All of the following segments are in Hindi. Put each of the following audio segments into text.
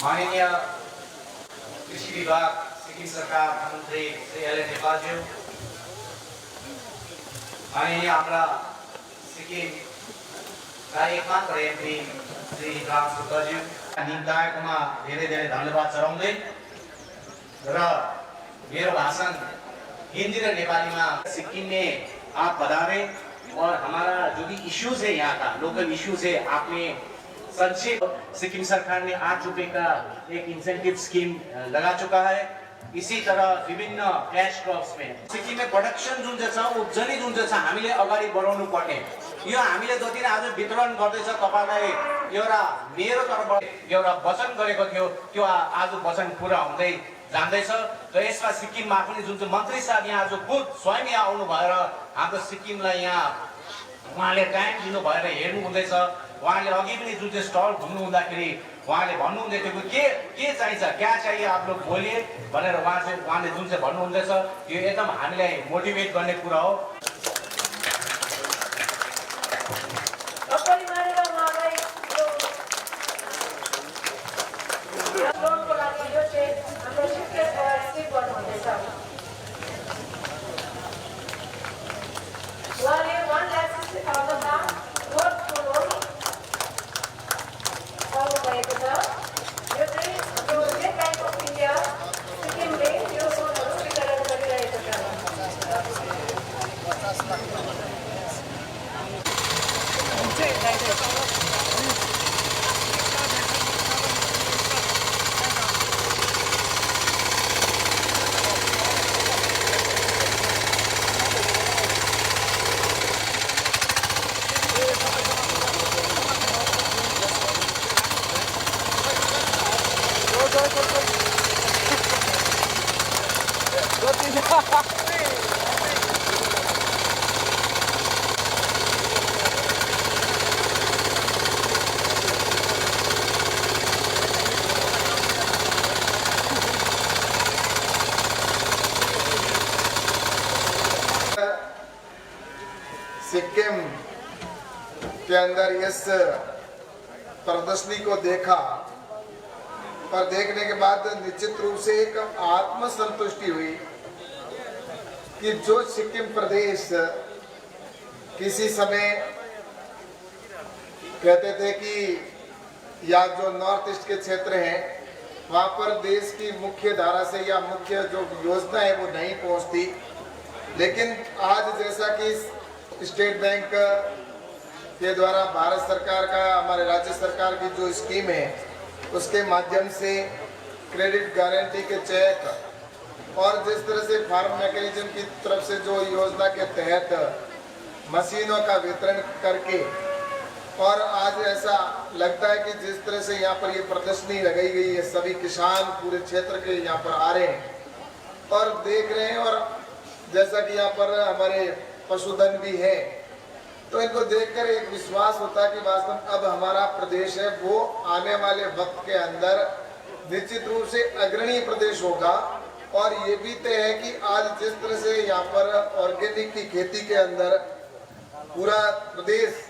माननीय कृषि विभाग सिक्किम सरकार मन्त्री श्री एलएन नेपालज्यू, माननीय हाम्रा सिक्किमका एकमात्र एमपी श्री राम सुब्बाज्यू निम्ताएकोमा धेरै धेरै धन्यवाद चढाउँदै र मेरो भाषण हिंदी र नेपालीमा सिक्किम में आप पधारे और हमारा जो भी इश्यूज है यहाँ का लोकल इश्यूज है आपने संक्षेप सिक्किम सरकार ने 8 रुपए का एक इंसेंटिव स्कीम लगा चुका है। इसी तरह विभिन्न कैश क्रॉप्स में सिक्किम में प्रोडक्शन जुन चाहिँ छ उब्जनी जुन चाहिँ छ हामीले अगाडि बढाउनु पर्ने यो हामीले जति नै आज वितरण गर्दैछ तपाईलाई एउटा मेरो तर्फबाट एउटा वचन गरेको थियो त्यो आज वचन पूरा हुँदै जान्दैछ। र यसमा सिक्किममा पनि जुन चाहिँ मन्त्री साहब यहाँ आज खुद स्वयं यहाँ आउनु भएर हाम्रो सिक्किमलाई यहाँ उहाँले टाइम दिनु भएर हेर्नु हुँदैछ। उहाँले अघि पनि जुन चाहिँ स्टल घुम्नु हुँदाखेरि उहाँले भन्नुहुँदै थियो के चाहिन्छ क्या चाहिए आप लोग बोलिए भनेर उहाँले जुन चाहिँ भन्नुहुँदैछ यो एकदम हामीलाई मोटिभेट गर्ने कुरा हो। सिक्किम के अंदर इस प्रदर्शनी को देखा और देखने के बाद निश्चित रूप से एक आत्मसंतुष्टि हुई कि जो सिक्किम प्रदेश किसी समय कहते थे कि या जो नॉर्थ ईस्ट के क्षेत्र हैं वहाँ पर देश की मुख्य धारा से या मुख्य जो योजना है वो नहीं पहुँचती, लेकिन आज जैसा कि स्टेट बैंक के द्वारा भारत सरकार का हमारे राज्य सरकार की जो स्कीम है उसके माध्यम से क्रेडिट गारंटी के चेक और जिस तरह से फार्म मैकेनिज्म की तरफ से जो योजना के तहत मशीनों का वितरण करके और आज ऐसा लगता है कि जिस तरह से यहाँ पर ये प्रदर्शनी लगाई गई है सभी किसान पूरे क्षेत्र के यहाँ पर आ रहे हैं और देख रहे हैं और जैसा कि यहाँ पर हमारे पशुधन भी है तो इनको देखकर एक विश्वास होता है कि वास्तव में अब हमारा प्रदेश है वो आने वाले वक्त के अंदर निश्चित रूप से अग्रणी प्रदेश होगा। और ये भी तय है कि आज जिस तरह से यहाँ पर ऑर्गेनिक की खेती के अंदर पूरा प्रदेश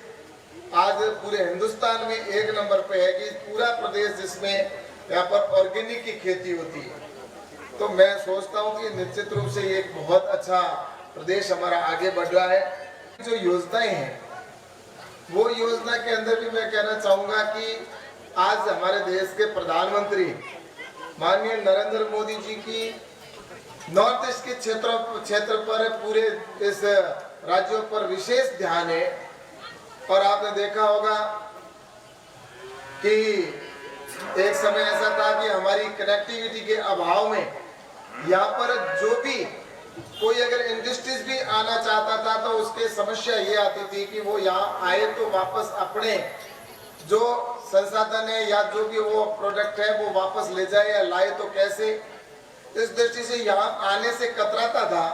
आज पूरे हिंदुस्तान में एक नंबर पे है कि पूरा प्रदेश जिसमें यहाँ पर ऑर्गेनिक की खेती होती है, तो मैं सोचता हूँ कि निश्चित रूप से ये एक बहुत अच्छा प्रदेश हमारा आगे बढ़ रहा है। जो योजनाएं हैं वो योजना के अंदर भी मैं कहना चाहूँगा कि आज हमारे देश के प्रधानमंत्री माननीय नरेंद्र मोदी जी की नॉर्थ ईस्ट के क्षेत्र पर पूरे इस राज्यों पर विशेष ध्यान है। और आपने देखा होगा कि एक समय ऐसा था कि हमारी कनेक्टिविटी के अभाव में यहाँ पर जो भी कोई अगर इंडस्ट्रीज भी आना चाहता था तो उसके समस्या ये आती थी कि वो यहाँ आए तो वापस अपने जो संसाधन है या जो भी वो प्रोडक्ट है वो वापस ले जाए या लाए तो कैसे, इस दृष्टि से यहाँ आने से कतराता था।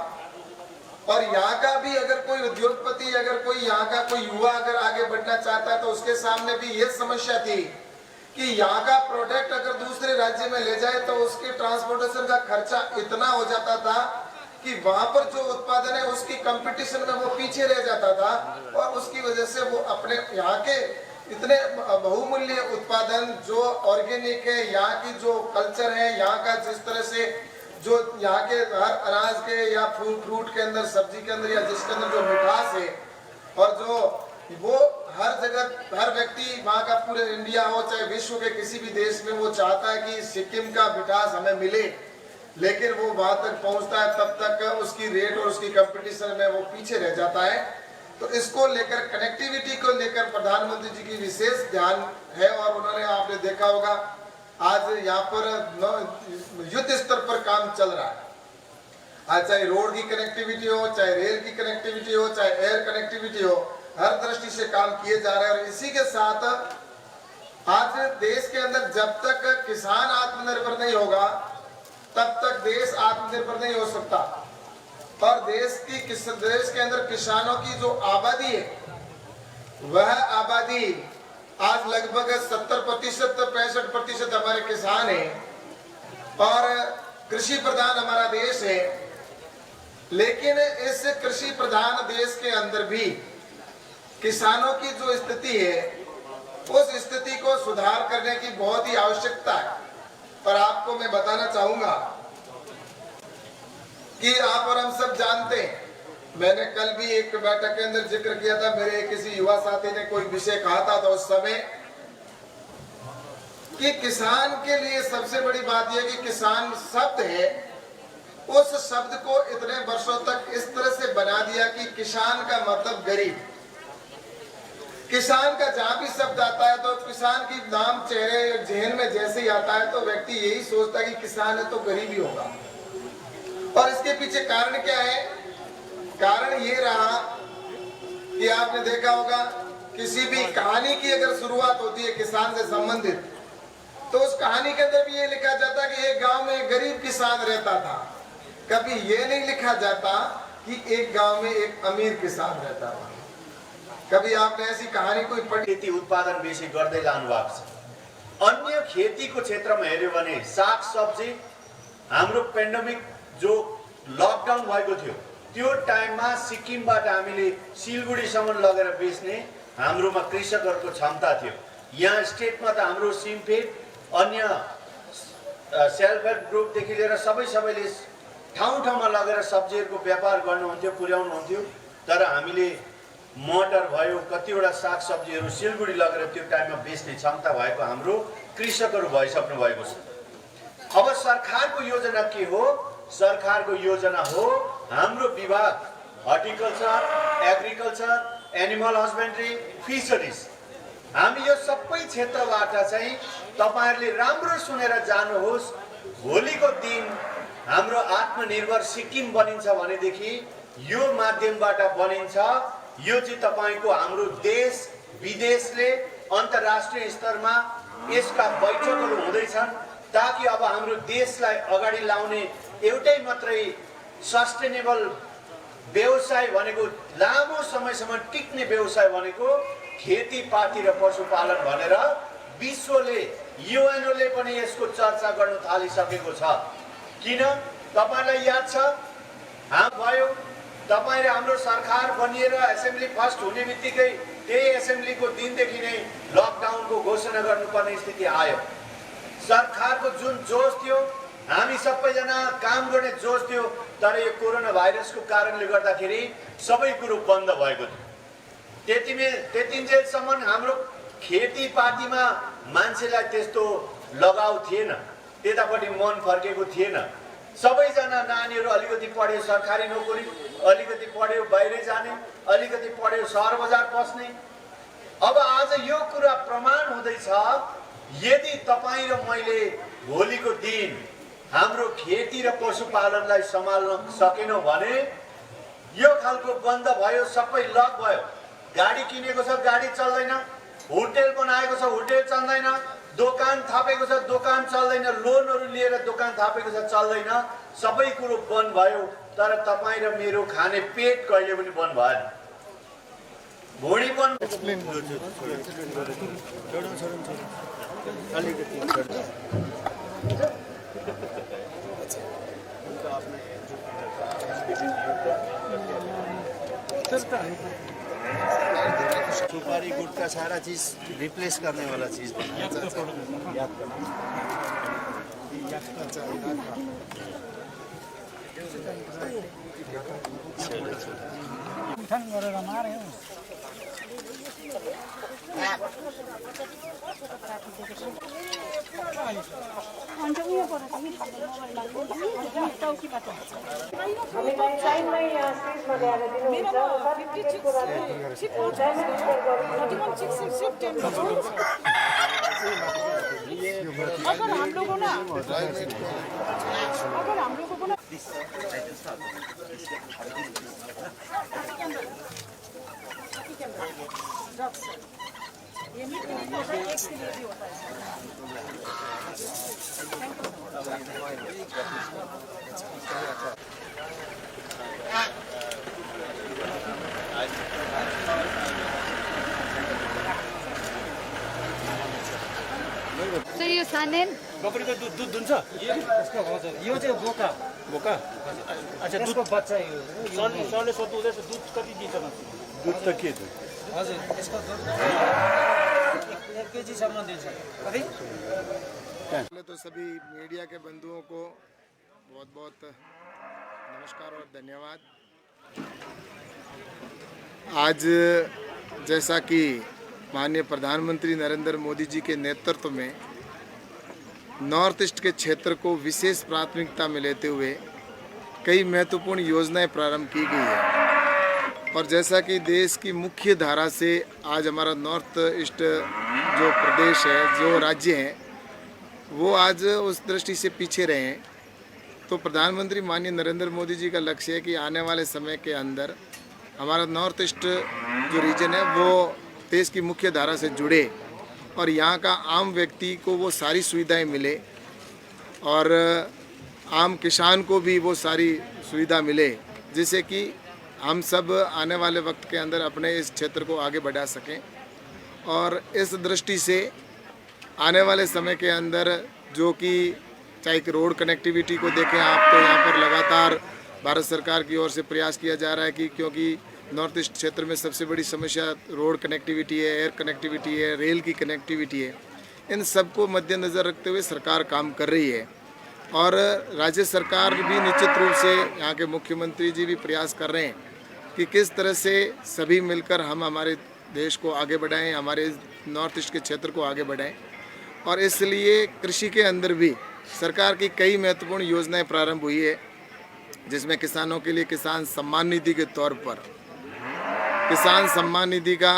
और यहाँ का भी अगर कोई उद्योगपति अगर कोई यहाँ का कोई युवा अगर आगे बढ़ना चाहता तो उसके सामने भी ये समस्या थी कि यहाँ का प्रोडक्ट अगर दूसरे राज्य में ले जाए तो उसके ट्रांसपोर्टेशन का खर्चा इतना हो जाता था कि वहां पर जो उत्पादन है उसकी कंपटीशन में वो पीछे रह जाता था और उसकी वजह से वो अपने यहाँ के इतने बहुमूल्य उत्पादन जो ऑर्गेनिक है, यहाँ की जो कल्चर है, यहाँ का जिस तरह से जो यहाँ के हर अनाज के या फ्रूट के अंदर, सब्जी के अंदर या जिसके अंदर जो मिठास है, और जो वो हर जगह हर व्यक्ति वहाँ का पूरे इंडिया हो चाहे विश्व के किसी भी देश में वो चाहता है कि सिक्किम का मिठास हमें मिले, लेकिन वो वहाँ तक पहुँचता है तब तक उसकी रेट और उसकी कंपटीशन में वो पीछे रह जाता है। तो इसको लेकर, कनेक्टिविटी को लेकर प्रधानमंत्री जी की विशेष ध्यान है, और उन्होंने, आपने देखा होगा आज यहाँ पर युद्ध स्तर पर काम चल रहा है। आज चाहे रोड की कनेक्टिविटी हो, चाहे रेल की कनेक्टिविटी हो, चाहे एयर कनेक्टिविटी हो, हर दृष्टि से काम किए जा रहे हैं। और इसी के साथ आज देश के अंदर जब तक किसान आत्मनिर्भर नहीं होगा तब तक देश आत्मनिर्भर नहीं हो सकता। और देश के अंदर किसानों की जो आबादी है, वह आबादी आज लगभग 70% 65% हमारे किसान हैं और कृषि प्रधान हमारा देश है। लेकिन इस कृषि प्रधान देश के अंदर भी किसानों की जो स्थिति है, उस स्थिति को सुधार करने की बहुत ही आवश्यकता है। पर आपको मैं बताना चाहूंगा कि आप और हम सब जानते हैं, मैंने कल भी एक बैठक के अंदर जिक्र किया था, मेरे किसी युवा साथी ने कोई विषय कहा था तो उस समय कि किसान के लिए सबसे बड़ी बात यह कि किसान शब्द है, उस शब्द को इतने वर्षों तक इस तरह से बना दिया कि किसान का मतलब गरीब। किसान का जहां भी शब्द आता है तो किसान की नाम चेहरे जहन में जैसे ही आता है तो व्यक्ति यही सोचता है कि किसान है तो गरीब ही होगा। और इसके पीछे कारण क्या है? कारण ये रहा कि आपने देखा होगा किसी भी कहानी की अगर शुरुआत होती है किसान से संबंधित, तो उस कहानी के अंदर भी ये लिखा जाता कि एक गांव में एक गरीब किसान रहता था। कभी ये नहीं लिखा जाता कि एक गांव में एक अमीर किसान रहता था। कभी आपने ऐसी कहानी कोई पढी? खेती उत्पादन बेसी गर्दै लानु भएको छ। अन्य खेतीको क्षेत्रमा हेर्यो भने साग सब्जी, हाम्रो पेन्डेमिक जो लकडाउन भएको थियो त्यो टाइममा सिक्किमबाट हामीले सिलगढीसम्म लगेर बेच्ने हाम्रोमा कृषकहरूको क्षमता थियो। यहाँ स्टेटमा त हाम्रो सिमफेड, अन्य सेल्फ हेल्प ग्रुपदेखि लिएर सबैले ठाउँ ठाउँमा लगेर सब्जीहरूको व्यापार गर्नुहुन्थ्यो, पुर्याउनुहुन्थ्यो। तर हामीले मटर भयो, कतिवटा साग सब्जीहरू सिलगढी लगेर त्यो टाइममा बेच्ने क्षमता भएको हाम्रो कृषकहरू भइसक्नु भएको छ। अब सरकारको योजना के हो? सरकारको योजना हो हाम्रो विभाग horticulture, agriculture, animal husbandry, fisheries, हामी यो सबै क्षेत्रबाट चाहिँ तपाईहरुले राम्रो सुनेर जानुहोस्। भोलिको दिन हाम्रो आत्मनिर्भर सिक्किम बनिन्छ भनेदेखि यो माध्यमबाट बनिन्छ। यो चाहिँ तपाईको हाम्रो देश विदेशले अन्तर्राष्ट्रिय स्तरमा यसका बैठकहरू हुँदैछन् ताकि अब हाम्रो देशलाई अगाडि लाउने एउटै मात्रै सस्टेनेबल व्यवसाय भनेको, लामो समयसम्म टिक्ने व्यवसाय भनेको खेतीपाती र पशुपालन भनेर विश्वले, युएनओले पनि यसको चर्चा गर्न थालिसकेको छ। किन? तपाईलाई याद छ भयो तपाईले हाम्रो सरकार बनिएर एसेम्ब्ली फर्स्ट हुने बित्तिकै त्यही एसेम्ब्लीको दिनदेखि नै लकडाउनको घोषणा गर्नुपर्ने स्थिति आयो। सरकारको जुन जोश थियो, हामी सबैजना काम गर्ने जोश थियो, तर यो कोरोना भाइरसको कारणले गर्दाखेरि सबै कुरो बन्द भएको थियो। त्यतिन्जेलसम्म हाम्रो खेतीपातीमा मान्छेलाई त्यस्तो लगाउ थिएन, त्यतापट्टि मन फर्केको थिएन। सबैजना नानीहरू अलिकति पढ्यो सरकारी नोकरी, अलिकति पढ्यो बाहिर जाने, अलिकति पढ्यो सहर बजार पस्ने। अब आज यो कुरा प्रमाण हुँदैछ, यदि तपाईँ र मैले भोलिको दिन हाम्रो खेती र पशुपालनलाई सम्हाल्न सकेनौँ भने यो खालको बन्द भयो, सबै लक भयो। गाडी किनेको छ गाडी चल्दैन, होटल बनाएको छ होटल चल्दैन, दोकान थापेको छ दोकान चल्दैन, लोनहरू लिएर दोकान थापेको छ चल्दैन, सबै कुरो बन्द भयो। तर तपाईँ र मेरो खाने पेट कहिले पनि बन्द भएन। भुँडी बन्द सुपारी गुटका सारा चीज रिप्लेस करने वाला चीज अगर हम लोगों ना सर यो सानेन बकरीको दुध दुन्छ यो चाहिँ बोका बोका अच्छा दुधको बच्चा यो सरले सोध्नु हुँदैछ दुध कति दिन्छ दुध त के छ हजुर यसको दुध 1 केजीसम्म दिन्छ कति पहले तो सभी मीडिया के बंधुओं को बहुत बहुत नमस्कार और धन्यवाद। आज जैसा कि माननीय प्रधानमंत्री नरेंद्र मोदी जी के नेतृत्व में नॉर्थ ईस्ट के क्षेत्र को विशेष प्राथमिकता में लेते हुए कई महत्वपूर्ण योजनाएं प्रारंभ की गई है और जैसा कि देश की मुख्य धारा से आज हमारा नॉर्थ ईस्ट जो प्रदेश है, जो राज्य हैं, वो आज उस दृष्टि से पीछे रहे हैं। तो प्रधानमंत्री माननीय नरेंद्र मोदी जी का लक्ष्य है कि आने वाले समय के अंदर हमारा नॉर्थ ईस्ट जो रीजन है वो देश की मुख्य धारा से जुड़े और यहाँ का आम व्यक्ति को वो सारी सुविधाएं मिले और आम किसान को भी वो सारी सुविधा मिले, जिससे कि हम सब आने वाले वक्त के अंदर अपने इस क्षेत्र को आगे बढ़ा सकें। और इस दृष्टि से आने वाले समय के अंदर जो कि चाहे कि रोड कनेक्टिविटी को देखें आप, तो यहाँ पर लगातार भारत सरकार की ओर से प्रयास किया जा रहा है कि क्योंकि नॉर्थ ईस्ट क्षेत्र में सबसे बड़ी समस्या रोड कनेक्टिविटी है, एयर कनेक्टिविटी है, रेल की कनेक्टिविटी है। इन सबको मद्देनज़र रखते हुए सरकार काम कर रही है और राज्य सरकार भी निश्चित रूप से, यहाँ के मुख्यमंत्री जी भी प्रयास कर रहे हैं कि किस तरह से सभी मिलकर हम हमारे देश को आगे बढ़ाएं, हमारे नॉर्थ ईस्ट के क्षेत्र को आगे बढ़ाएं। और इसलिए कृषि के अंदर भी सरकार की कई महत्वपूर्ण योजनाएं प्रारंभ हुई है, जिसमें किसानों के लिए किसान सम्मान निधि के तौर पर किसान सम्मान निधि का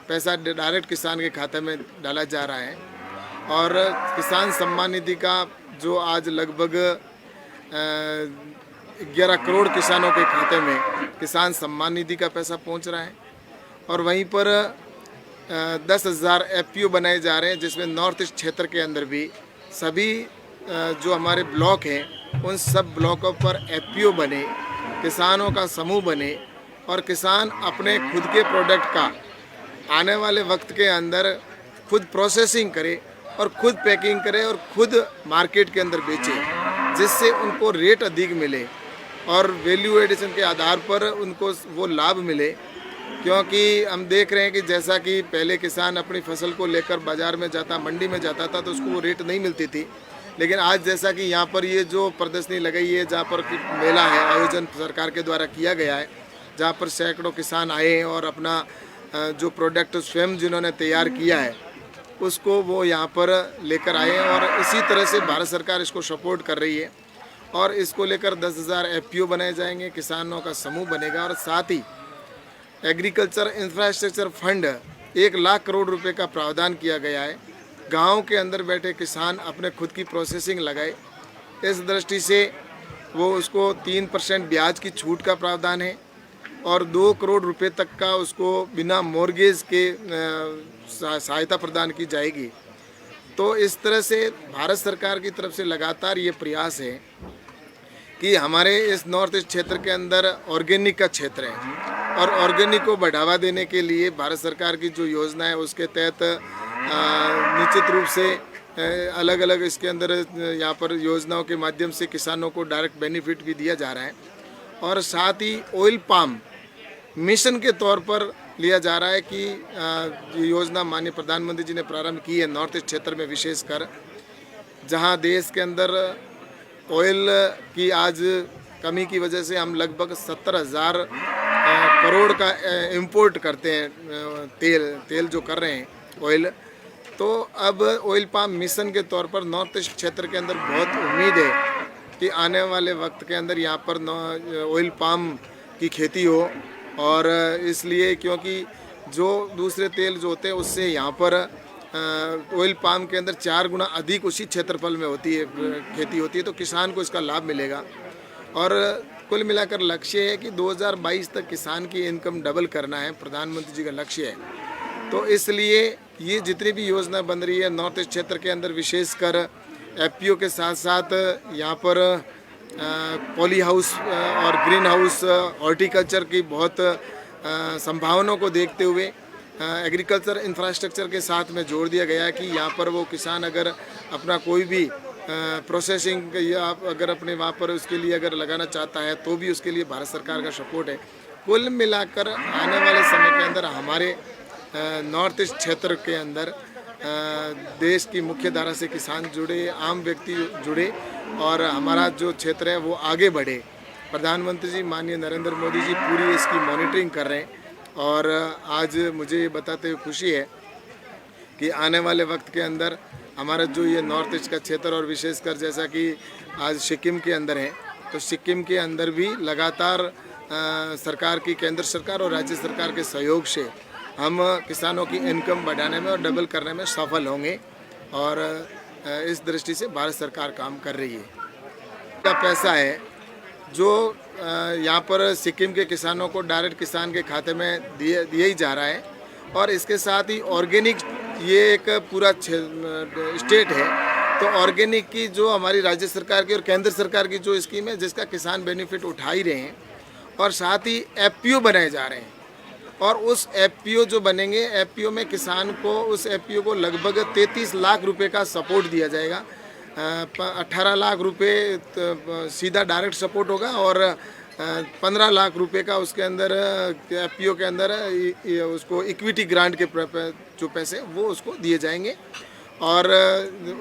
पैसा डायरेक्ट किसान के खाते में डाला जा रहा है और किसान सम्मान निधि का जो आज लगभग 11 करोड़ किसानों के खाते में किसान सम्मान निधि का पैसा पहुंच रहा है और वहीं पर 10,000 FPO बनाए जा रहे हैं, जिसमें नॉर्थ ईस्ट क्षेत्र के अंदर भी सभी जो हमारे ब्लॉक हैं उन सब ब्लॉकों पर FPO बने, किसानों का समूह बने और किसान अपने खुद के प्रोडक्ट का आने वाले वक्त के अंदर खुद प्रोसेसिंग करे और खुद पैकिंग करे और खुद मार्केट के अंदर बेचे, जिससे उनको रेट अधिक मिले और वैल्यू एडिशन के आधार पर उनको वो लाभ मिले। क्योंकि हम देख रहे हैं कि जैसा कि पहले किसान अपनी फसल को लेकर बाज़ार में जाता, मंडी में जाता था, तो उसको वो रेट नहीं मिलती थी। लेकिन आज जैसा कि यहाँ पर ये जो प्रदर्शनी लगाई है, जहाँ पर मेला है, आयोजन सरकार के द्वारा किया गया है, जहाँ पर सैकड़ों किसान आए हैं और अपना जो प्रोडक्ट स्वयं जिन्होंने तैयार किया है उसको वो यहाँ पर लेकर आए हैं और इसी तरह से भारत सरकार इसको सपोर्ट कर रही है और इसको लेकर 10,000 FPO बनाए जाएंगे, किसानों का समूह बनेगा और साथ ही agriculture infrastructure fund 1 lakh crore रुपए का प्रावधान किया गया है। गांव के अंदर बैठे किसान अपने खुद की प्रोसेसिंग लगाए, इस दृष्टि से वो उसको 3% ब्याज की छूट का प्रावधान है और 2 करोड़ रुपए तक का उसको बिना मॉर्गेज के सहायता प्रदान की जाएगी। तो इस तरह से भारत सरकार की तरफ से लगातार ये प्रयास है कि हमारे इस नॉर्थ ईस्ट क्षेत्र के अंदर ऑर्गेनिक का क्षेत्र है और ऑर्गेनिक को बढ़ावा देने के लिए भारत सरकार की जो योजना है उसके तहत निश्चित रूप से अलग अलग इसके अंदर यहाँ पर योजनाओं के माध्यम से किसानों को डायरेक्ट बेनिफिट भी दिया जा रहा है और साथ ही ऑयल पाम मिशन के तौर पर लिया जा रहा है कि ये योजना माननीय प्रधानमंत्री जी ने प्रारंभ की है नॉर्थ ईस्ट क्षेत्र में, विशेषकर जहां देश के अंदर ऑयल की आज कमी की वजह से हम लगभग 70,000 करोड़ का इंपोर्ट करते हैं तेल जो कर रहे हैं ऑयल। तो अब ऑयल पाम मिशन के तौर पर नॉर्थ ईस्ट क्षेत्र के अंदर बहुत उम्मीद है कि आने वाले वक्त के अंदर यहाँ पर ऑयल पाम की खेती हो, और इसलिए क्योंकि जो दूसरे तेल जो होते हैं उससे यहाँ पर ऑयल पाम के अंदर 4 गुना अधिक उसी क्षेत्रफल में होती है खेती होती है, तो किसान को इसका लाभ मिलेगा। और कुल मिलाकर लक्ष्य है कि 2022 तक किसान की इनकम डबल करना है, प्रधानमंत्री जी का लक्ष्य है। तो इसलिए ये जितनी भी योजना बन रही है नॉर्थ ईस्ट क्षेत्र के अंदर, विशेषकर एफपीओ के साथ साथ यहाँ पर पॉली हाउस और ग्रीन हाउस हॉर्टिकल्चर की बहुत संभावनाओं को देखते हुए एग्रीकल्चर इंफ्रास्ट्रक्चर के साथ में जोड़ दिया गया है कि यहाँ पर वो किसान अगर अपना कोई भी प्रोसेसिंग या अगर अपने वहाँ पर उसके लिए अगर लगाना चाहता है तो भी उसके लिए भारत सरकार का सपोर्ट है। कुल मिलाकर आने वाले समय के अंदर हमारे नॉर्थ ईस्ट क्षेत्र के अंदर देश की मुख्य धारा से किसान जुड़े, आम व्यक्ति जुड़े और हमारा जो क्षेत्र है वो आगे बढ़े। प्रधानमंत्री जी माननीय नरेंद्र मोदी जी पूरी इसकी मॉनिटरिंग कर रहे हैं, और आज मुझे ये बताते हुए खुशी है कि आने वाले वक्त के अंदर हमारा जो ये नॉर्थ ईस्ट का क्षेत्र और विशेषकर जैसा कि आज सिक्किम के अंदर है, तो सिक्किम के अंदर भी लगातार सरकार की, केंद्र सरकार और राज्य सरकार के सहयोग से हम किसानों की इनकम बढ़ाने में और डबल करने में सफल होंगे, और इस दृष्टि से भारत सरकार काम कर रही है। क्या पैसा है जो यहाँ पर सिक्किम के किसानों को डायरेक्ट किसान के खाते में दिया ही जा रहा है, और इसके साथ ही ऑर्गेनिक, ये एक पूरा स्टेट है, तो ऑर्गेनिक की जो हमारी राज्य सरकार की और केंद्र सरकार की जो स्कीम है जिसका किसान बेनिफिट उठा ही रहे हैं, और साथ ही एफपीओ बनाए जा रहे हैं, और उस एफपीओ जो बनेंगे, एफपीओ में किसान को, उस एफपीओ को लगभग 33 लाख रुपए का सपोर्ट दिया जाएगा। 18 लाख रुपए सीधा डायरेक्ट सपोर्ट होगा और 15 लाख रुपए का उसके अंदर एफपीओ के अंदर उसको इक्विटी ग्रांट के जो पैसे वो उसको दिए जाएंगे, और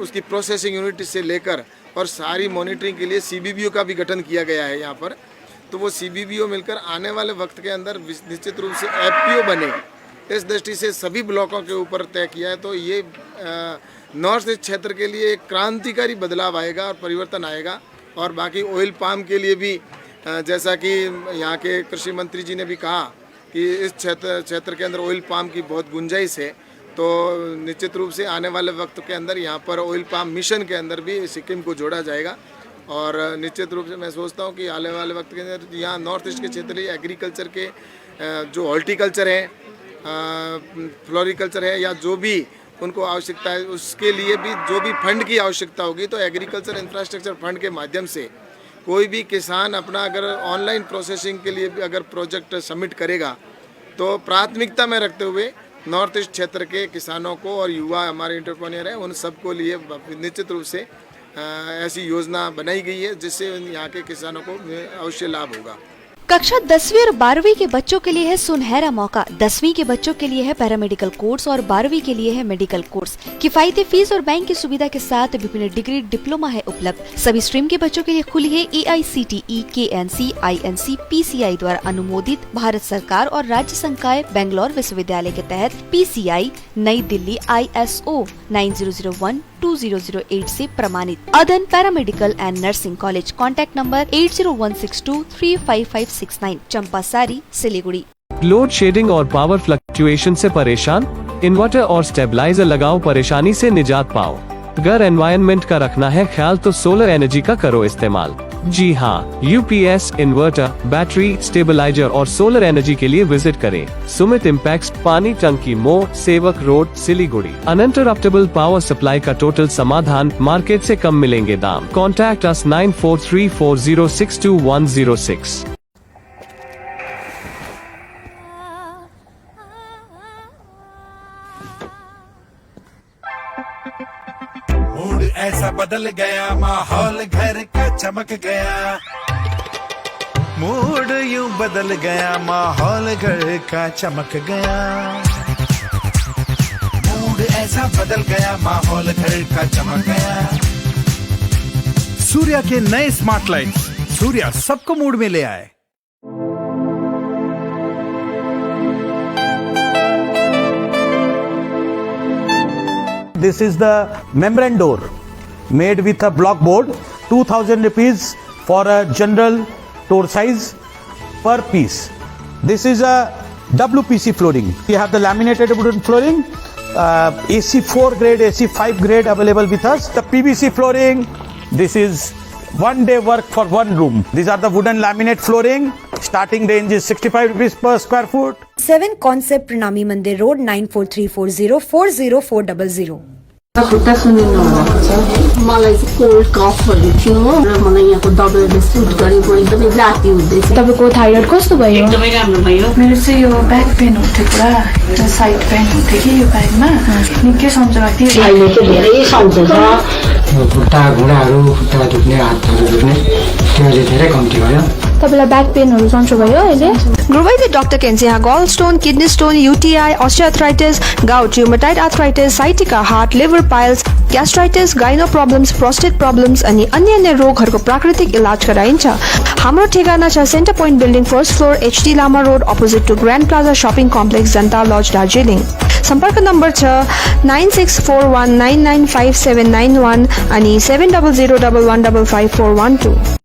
उसकी प्रोसेसिंग यूनिट से लेकर और सारी मॉनिटरिंग के लिए सीबीबीओ का भी गठन किया गया है यहाँ पर। तो वो सीबीबीओ मिलकर आने वाले वक्त के अंदर निश्चित रूप से एफपीओ बने, इस दृष्टि से सभी ब्लॉकों के ऊपर तय किया है। तो ये नॉर्थ ईस्ट क्षेत्र के लिए एक क्रांतिकारी बदलाव आएगा और परिवर्तन आएगा। और बाकी ऑयल पाम के लिए भी जैसा कि यहाँ के कृषि मंत्री जी ने भी कहा कि इस क्षेत्र के अंदर ऑयल पाम की बहुत गुंजाइश है, तो निश्चित रूप से आने वाले वक्त के अंदर यहाँ पर ऑयल पाम मिशन के अंदर भी सिक्किम को जोड़ा जाएगा। और निश्चित रूप से मैं सोचता हूँ कि आने वाले वक्त के अंदर यहाँ नॉर्थ ईस्ट के क्षेत्र एग्रीकल्चर के जो हॉर्टिकल्चर है, फ्लोरिकल्चर है, या जो भी उनको आवश्यकता है, उसके लिए भी जो भी फंड की आवश्यकता होगी, तो एग्रीकल्चर इंफ्रास्ट्रक्चर फंड के माध्यम से कोई भी किसान अपना अगर ऑनलाइन प्रोसेसिंग के लिए भी अगर प्रोजेक्ट सबमिट करेगा, तो प्राथमिकता में रखते हुए नॉर्थ ईस्ट क्षेत्र के किसानों को और युवा हमारे एंटरप्रेन्योर हैं उन सबको लिए निश्चित रूप से ऐसी योजना बनाई गई है जिससे यहाँ के किसानों को अवश्य लाभ होगा। कक्षा 10वीं और 12वीं के बच्चों के लिए है सुनहरा मौका। 10वीं के बच्चों के लिए है पैरामेडिकल कोर्स और 12वीं के लिए है मेडिकल कोर्स। किफायती फीस और बैंक की सुविधा के साथ विभिन्न डिग्री डिप्लोमा है उपलब्ध। सभी स्ट्रीम के बच्चों के लिए खुली है AICTE, KNC, INC, PCI द्वारा अनुमोदित भारत सरकार और राज्य संकाय बेंगलोर विश्वविद्यालय के तहत PCI नई दिल्ली ISO 9001-2008 से प्रमाणित। अदन paramedical and nursing college. Contact number 8016235569, Champasari, Siliguri. Load shedding और पावर फ्लक्चुएशन से परेशान? इन्वर्टर और स्टेबलाइजर लगाओ, परेशानी से निजात पाओ। अगर एनवायरनमेंट का रखना है ख्याल तो सोलर एनर्जी का करो इस्तेमाल। जी हाँ, UPS, इन्वर्टर, बैटरी, स्टेबलाइजर और सोलर एनर्जी के लिए विजिट करें सुमित इम्पैक्स, पानी टंकी मोड़, सेवक road, Siliguri. Uninterruptible power supply का टोटल समाधान, मार्केट से कम मिलेंगे दाम। Contact us 9434062106। मूड ऐसा बदल गया, माहौल घर का चमक गया। मूड यूं बदल गया, माहौल घर का चमक गया। मूड ऐसा बदल गया, माहौल घर का चमक गया। सूर्या के नए स्मार्ट लाइट्स, सूर्या सबको मूड में ले आए। This is the membrane door made with a block board, 2000 rupees for a general door size per piece. This is a WPC flooring. We have the laminated wooden flooring, AC4 grade, AC5 grade available with us. The PVC flooring, this is 1 day work for 1 room. These are the wooden laminate flooring. Starting range is 65 rupees per square foot. 7 Concept Pranami Mandir Road 9434040400. खुट्टा सुनिनु भएको छ। मलाई चाहिँ कोल्ड कफहरू थियो र मलाई यहाँको दबाईले सुट गरेको एकदमै जाती हुँदैछ। तपाईको थाइरोइड कस्तो भयो? एकदमै राम्रो भयो। मेरो चाहिँ यो ब्याक पेन हुन्थ्यो पुरा, साइड पेन हुन्थ्यो कि यो ब्याकमा निकै सन्चो थियो। अहिले चाहिँ धेरै सन्चो छ। खुट्टा घुँडाहरू, खुट्टा दुख्ने, हातहरू दुख्ने त्यो चाहिँ धेरै कम्ती भयो। तपाईलाई ब्याक पेनहरू सन्चो भयो अहिले? गुरुवैद्य डाक्टर केन्सिया gall stone, kidney stone, UTI, osteoarthritis, gout, rheumatoid arthritis, sciatica, heart, liver piles, gastritis, gyno problems, prostate problems अनि अन्य रोगहरूको प्राकृतिक इलाज गराइन्छ। हाम्रो ठेगाना छ centre point building, first floor, HD Lama road, opposite to grand plaza shopping complex, Janata lodge, Darjeeling. सम्पर्क नम्बर छ 9641995791 अनि 7001155412।